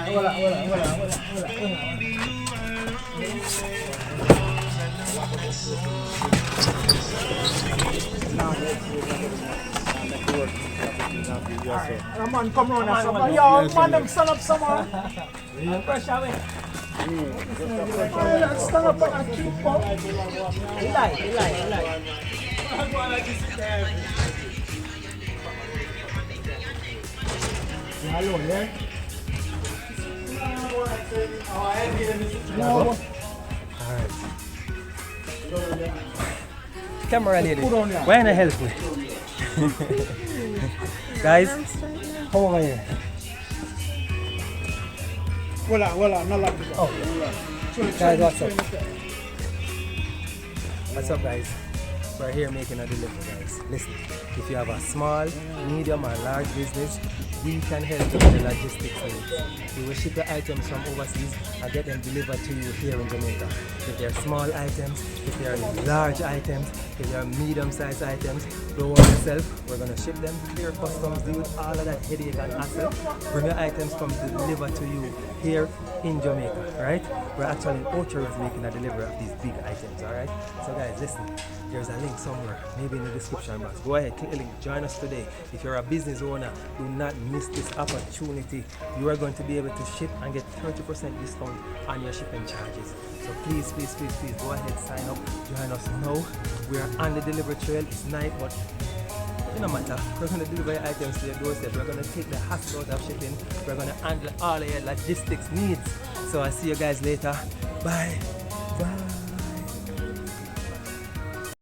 Come on, come on, yo, man, them stand up somewhere. Pressure away. Stand up and keep up. He lie. Alone, yeah? Alright. Camera lady, why not help me? Guys, how are you? Voila, no like this. Oh, guys, what's up? What's up, guys? We're here making a delivery, guys. Listen, if you have a small, medium, or large business, we can help you with the logistics needs. We will ship the items from overseas and get them delivered to you here in Jamaica. If they are small items, if they are large items, if they are medium-sized items, don't worry yourself. We're going to ship them, clear customs, deal with all of that headache and hassle. Bring your items from delivered to you here in Jamaica, right? We're actually in Orchards making a delivery of these big items, alright? So guys, listen, there's a link somewhere, maybe in the description box. Go ahead, click the link, join us today. If you're a business owner, do not miss this opportunity. You are going to be able to ship and get 30% discount on your shipping charges. So please, go ahead, sign up, join us now. We are on the delivery trail. It's night, but it no matter. We're going to deliver your items to your doorstep. We're going to take the hassle out of shipping. We're going to handle all of your logistics needs. So I'll see you guys later. Bye.